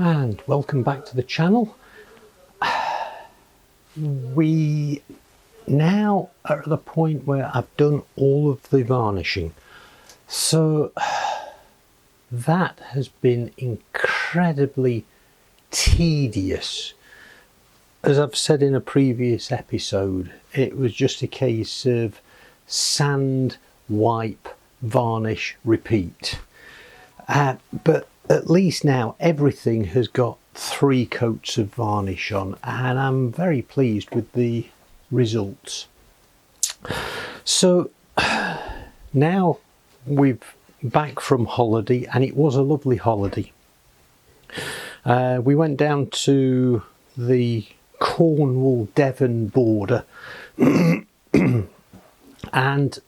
And welcome back to the channel. We now are at the point where I've done all of the varnishing, so that has been incredibly tedious. As I've said in a previous episode, it was just a case of sand, wipe, varnish, repeat. But at least now everything has got 3 coats of varnish on, and I'm very pleased with the results. So now we're back from holiday, and it was a lovely holiday. We went down to the Cornwall Devon border and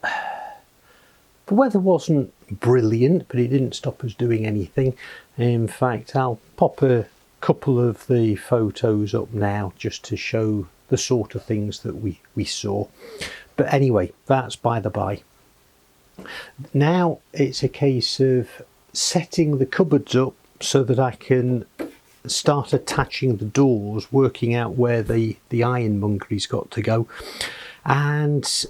the weather wasn't brilliant, but it didn't stop us doing anything. In fact, I'll pop a couple of the photos up now just to show the sort of things that we saw. But anyway, that's by the by. Now it's a case of setting the cupboards up so that I can start attaching the doors, working out where the ironmongery's got to go, and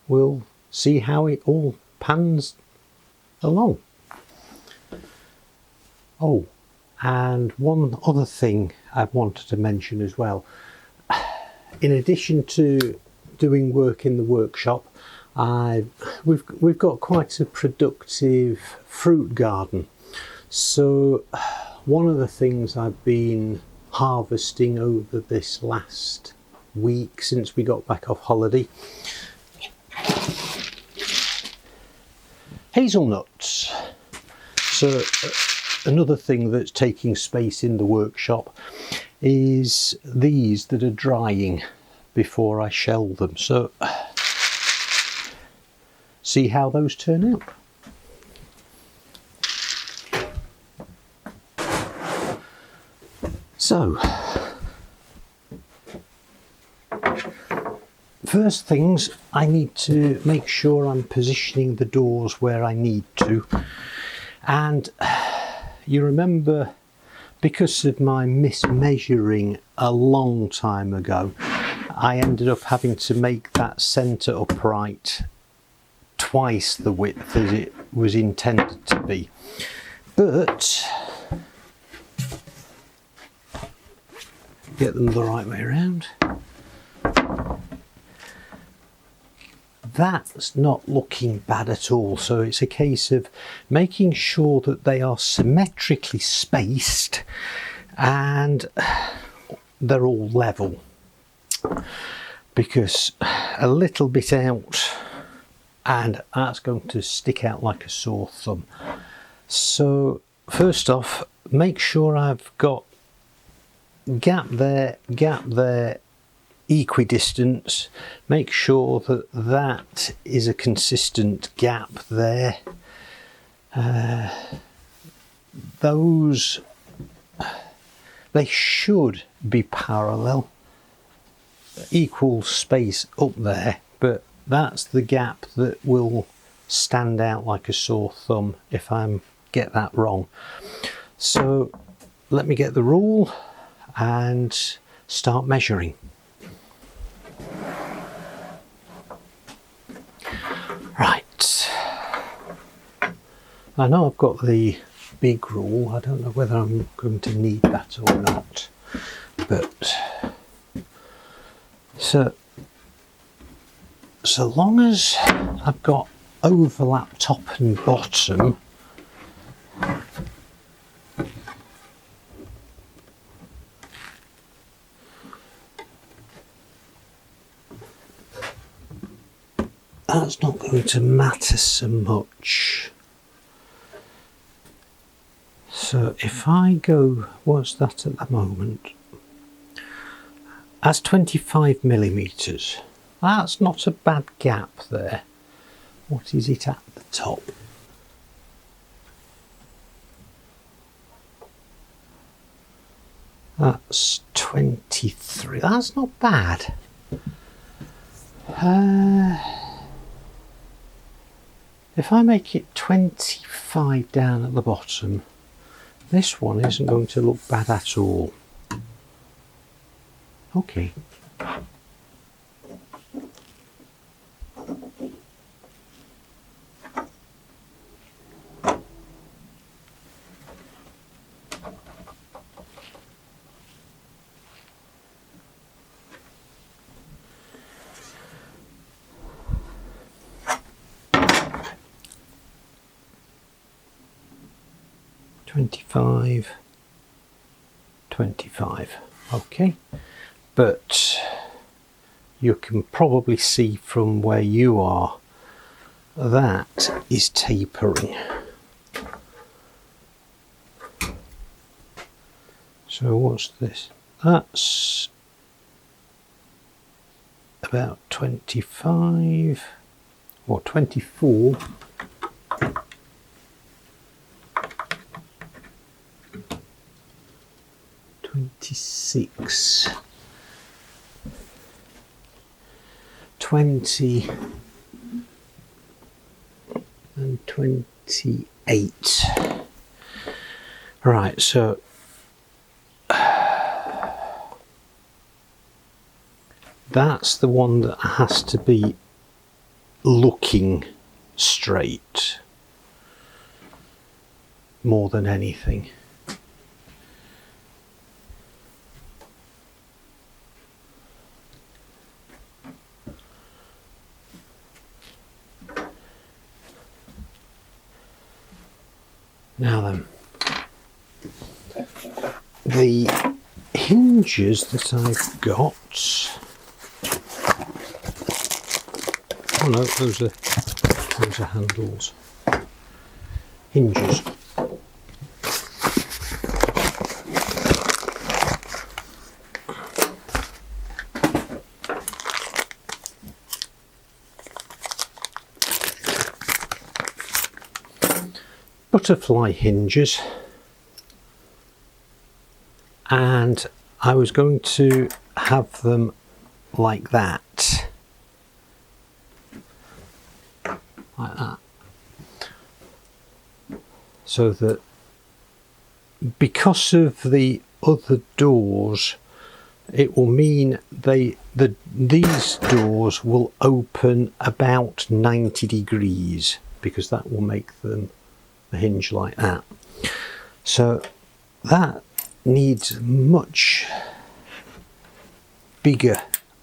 we'll see how it all pans along. Oh, and one other thing I wanted to mention as well. In addition to doing work in the workshop, we've got quite a productive fruit garden. So one of the things I've been harvesting over this last week since we got back off holiday, hazelnuts. So another thing that's taking space in the workshop is these that are drying before I shell them. So see how those turn out. So first things, I need to make sure I'm positioning the doors where I need to. And you remember, because of my mismeasuring a long time ago, I ended up having to make that centre upright twice the width as it was intended to be. But get them the right way around. That's not looking bad at all. So it's a case of making sure that they are symmetrically spaced and they're all level, because a little bit out and that's going to stick out like a sore thumb. So first off, make sure I've got gap there, equidistance. Make sure that that is a consistent gap there. Those, they should be parallel, equal space up there, but that's the gap that will stand out like a sore thumb if I get that wrong. So let me get the rule and start measuring. Right, I know I've got the big rule. I don't know whether I'm going to need that or not, but so long as I've got overlap top and bottom, that's not going to matter so much. So if I go, what's that at the moment? That's 25 millimeters. That's not a bad gap there. What is it at the top? That's 23. That's not bad. If I make it 25 down at the bottom, this one isn't going to look bad at all. Okay. $25, $25. Okay, but you can probably see from where you are that is tapering. So what's this? That's about 25 or 24. 26, 20 and 28. Right, so that's the one that has to be looking straight more than anything. Now then, the hinges that I've got, oh no, those are handles, hinges. Butterfly hinges, and I was going to have them like that, so that because of the other doors, it will mean these doors will open about 90 degrees, because that will make them a hinge like that. So that needs much bigger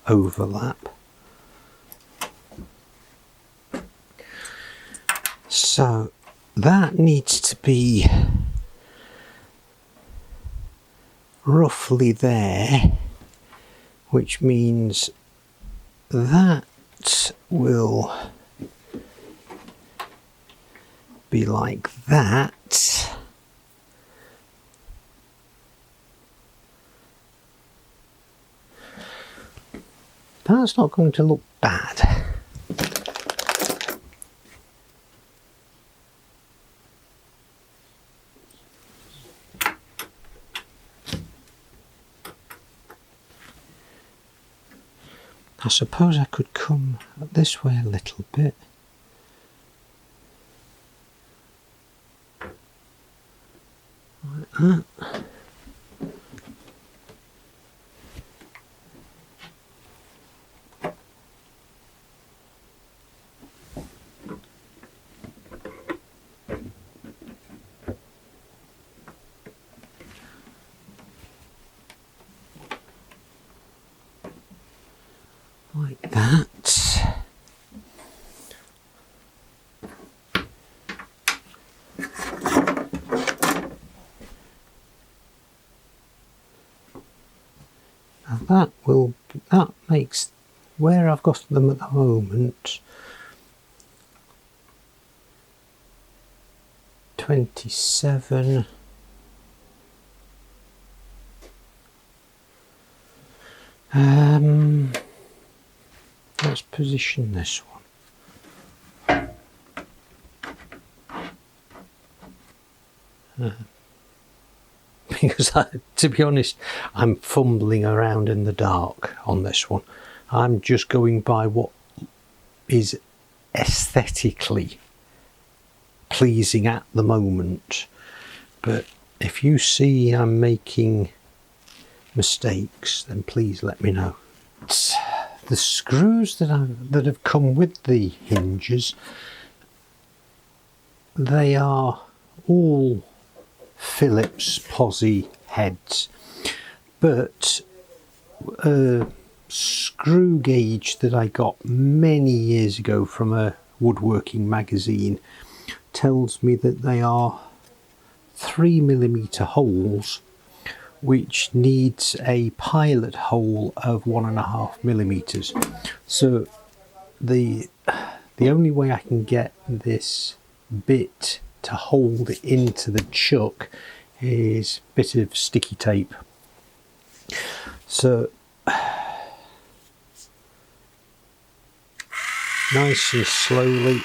overlap. So that needs to be roughly there, which means that will be like that. That's not going to look bad. I suppose I could come this way a little bit. Like that. Like that. Now that makes where I've got them at the moment 27. Let's position this one. Because to be honest, I'm fumbling around in the dark on this one. I'm just going by what is aesthetically pleasing at the moment, but if you see I'm making mistakes, then please let me know. The screws that have come with the hinges, they are all Phillips posi heads, but a screw gauge that I got many years ago from a woodworking magazine tells me that they are 3mm holes, which needs a pilot hole of 1.5mm. So the only way I can get this bit to hold into the chuck is a bit of sticky tape. So nice and slowly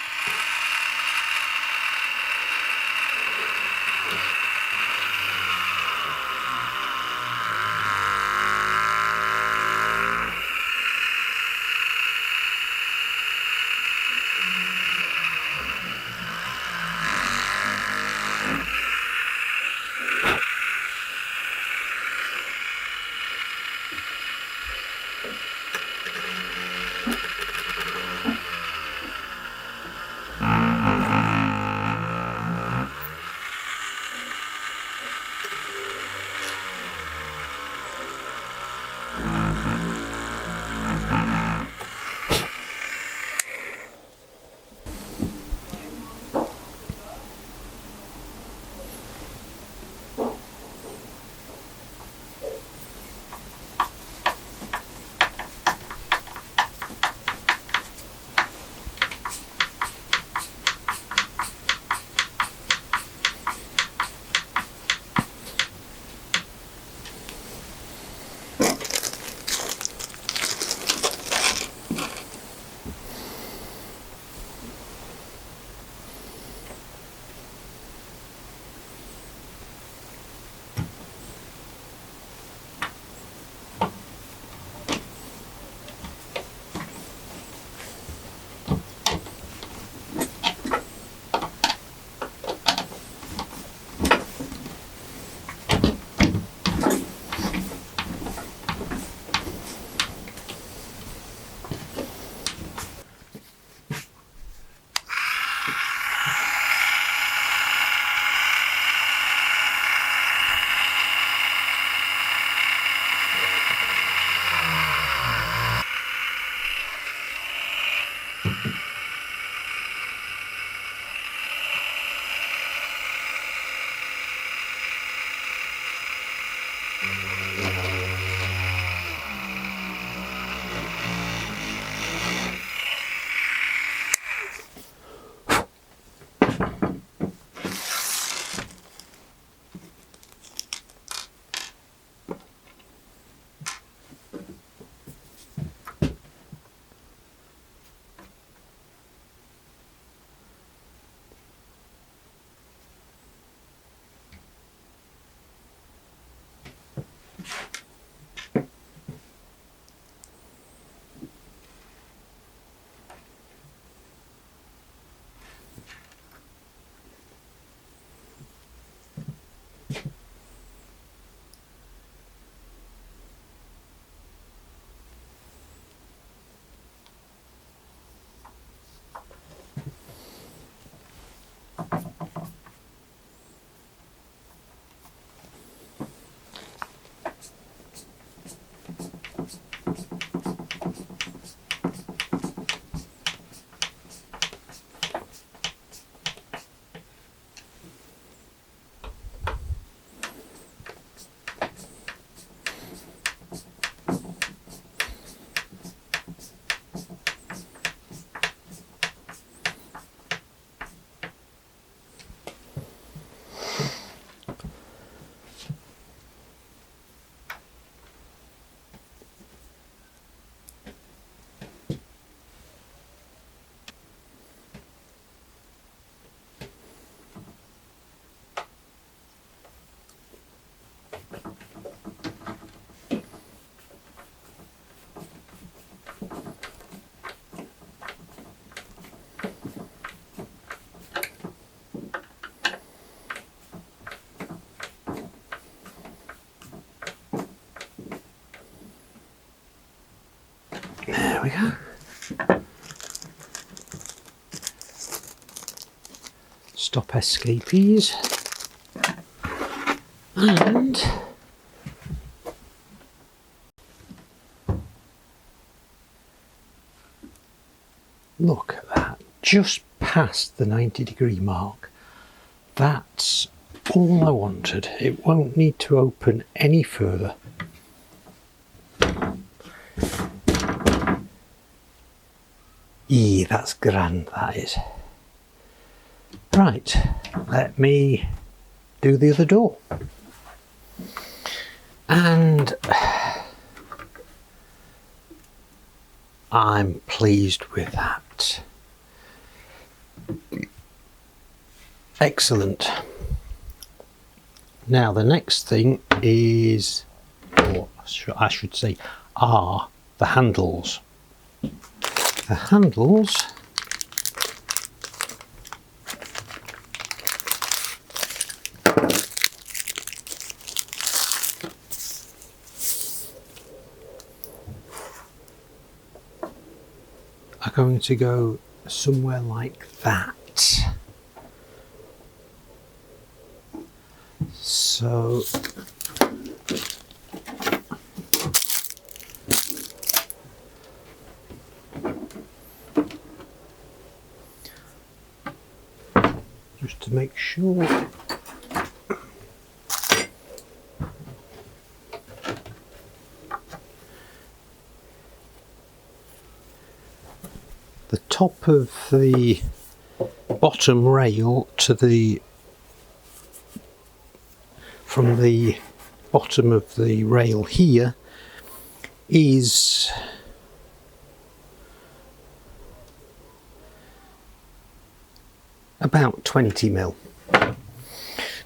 we go. Stop escapees. And look at that, just past the 90-degree mark. That's all I wanted. It won't need to open any further. That's grand, that is. Right, let me do the other door. And I'm pleased with that. Excellent. Now the next thing is, or I should say, are the handles. The handles are going to go somewhere like that. So just to make sure the top of the bottom rail to the from the bottom of the rail here is about 20 mil,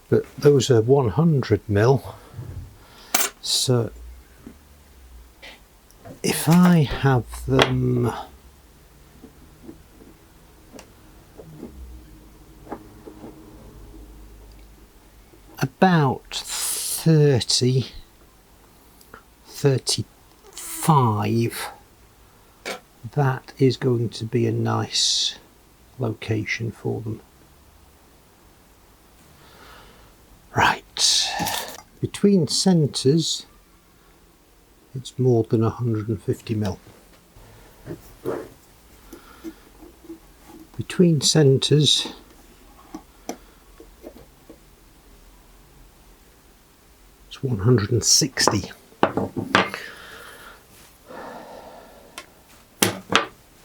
but those are 100 mil. So if I have them about 30, 35, that is going to be a nice location for them. Right, between centres it's more than 150 mil. Between centres it's 160.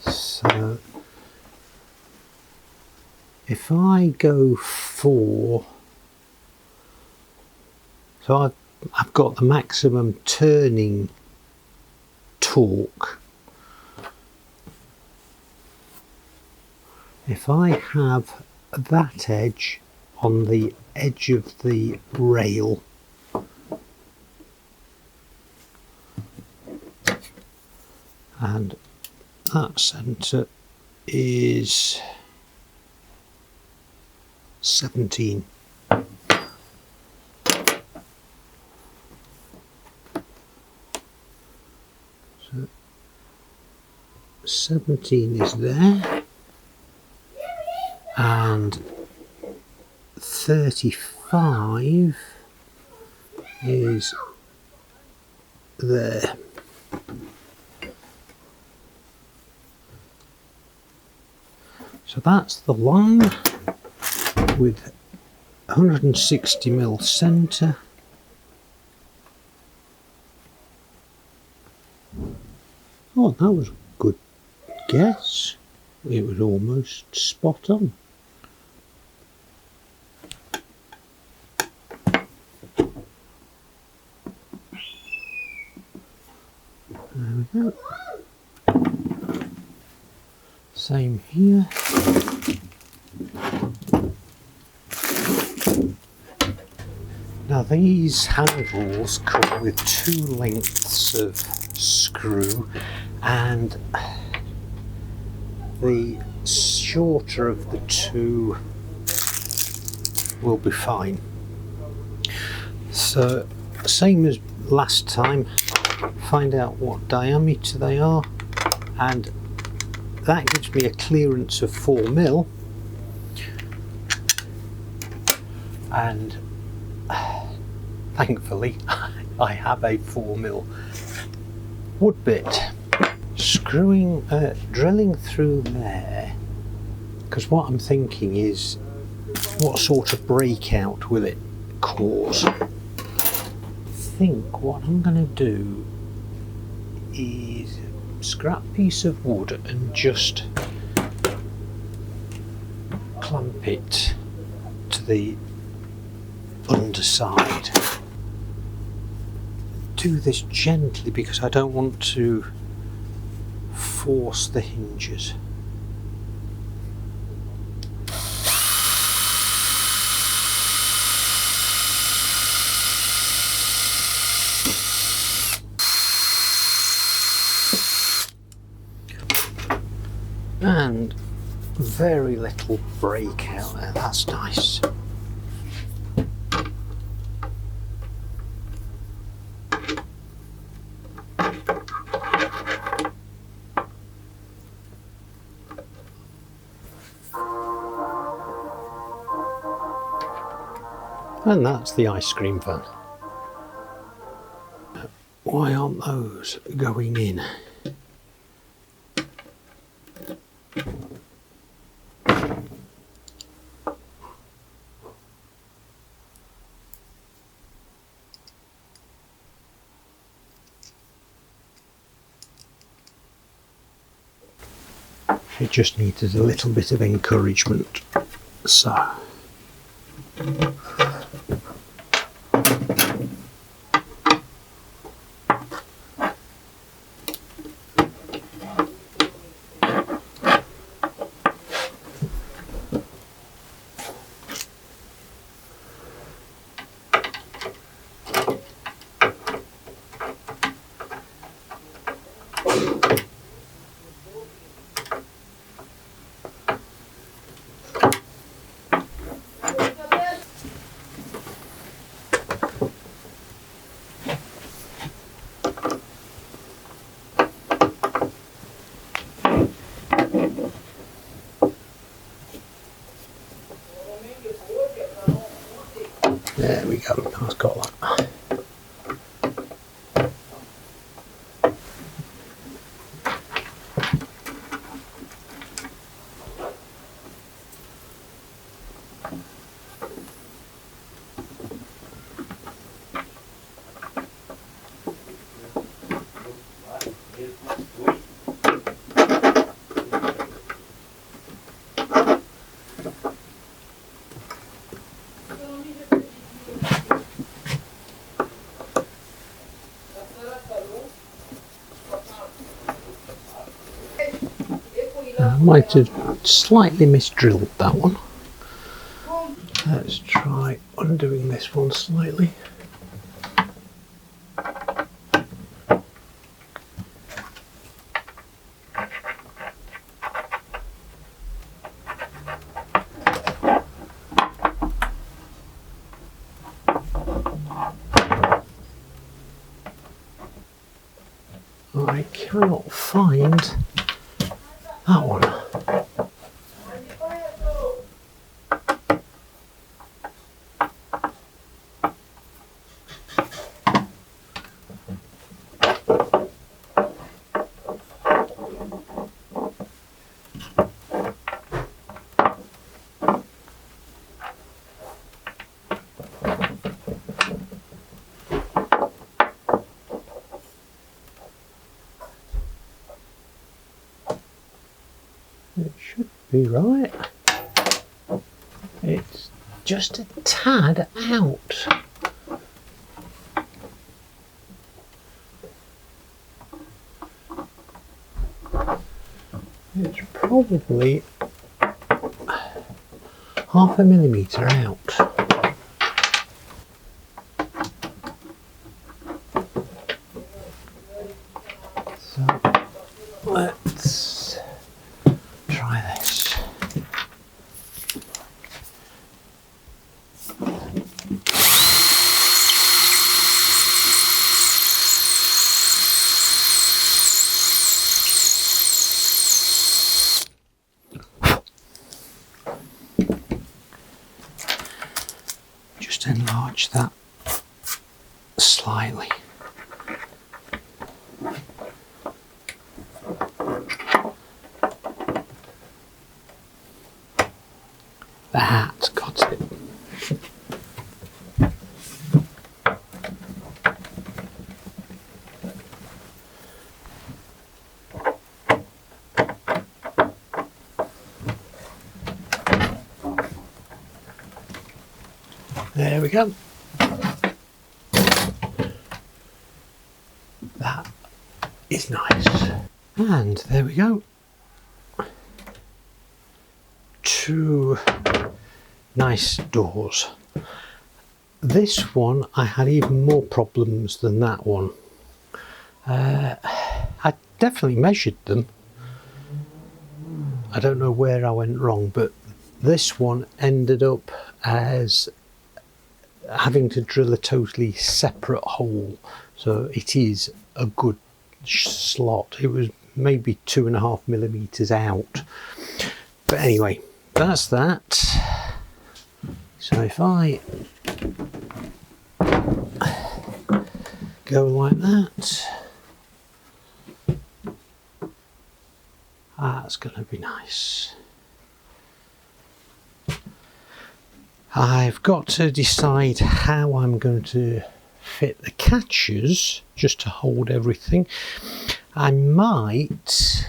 So if I go for, so I've got the maximum turning torque. If I have that edge on the edge of the rail, and that centre is 17. So 17 is there, and 35 is there. So that's the line with 160 mil centre. Oh, that was a good guess. It was almost spot on. There we go. Same here. Now these handles come with 2 lengths of screw, and the shorter of the 2 will be fine. So same as last time, find out what diameter they are and that gives me a clearance of 4mm, and thankfully I have a 4mm wood bit. Drilling through there, because what I'm thinking is, what sort of breakout will it cause? I think what I'm going to do is scrap piece of wood and just clamp it to the underside. Do this gently because I don't want to force the hinges. And very little breakout there, that's nice. And that's the ice cream van. Why aren't those going in? It just needed a little bit of encouragement. So. There we go, I've got that. I might have slightly misdrilled that one. Let's try undoing this one slightly. I cannot find that one. It should be right. It's just a tad out. It's probably 0.5 millimetre out. So let's try this. enlarge that slightly. That got it. There we go. That is nice. And there we go. Two nice doors. This one I had even more problems than that one. I definitely measured them. I don't know where I went wrong, but this one ended up as having to drill a totally separate hole, so it is a good slot. It was maybe 2.5 millimeters out, but anyway, that's that. So if I go like that, that's going to be nice. I've got to decide how I'm going to fit the catches just to hold everything. I might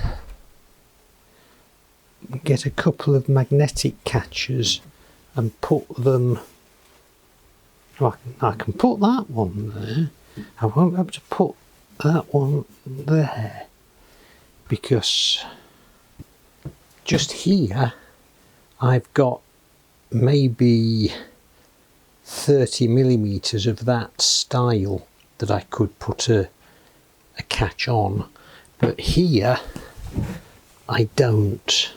get a couple of magnetic catches and put them, well, I can put that one there. I won't be able to put that one there because just here I've got maybe 30 millimeters of that style that I could put a catch on, but here I don't.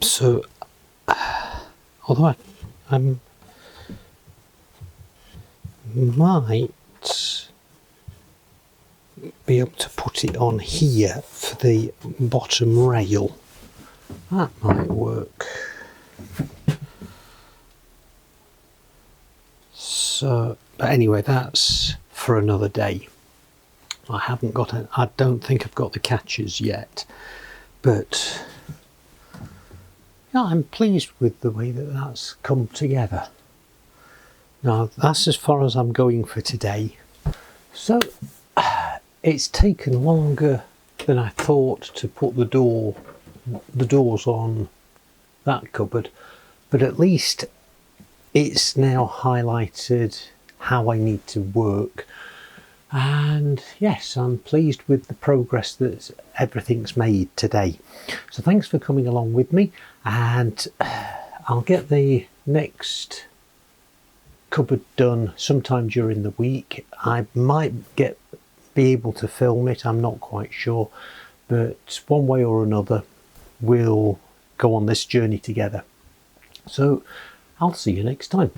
So although I might be able to put it on here for the bottom rail, that might work. So, but anyway, that's for another day. I haven't got I don't think I've got the catches yet, but yeah, I'm pleased with the way that that's come together. Now that's as far as I'm going for today. So it's taken longer than I thought to put the doors on that cupboard, but at least it's now highlighted how I need to work, and yes, I'm pleased with the progress that everything's made today. So thanks for coming along with me, and I'll get the next cupboard done sometime during the week. I might be able to film it, I'm not quite sure, but one way or another we'll go on this journey together. So I'll see you next time.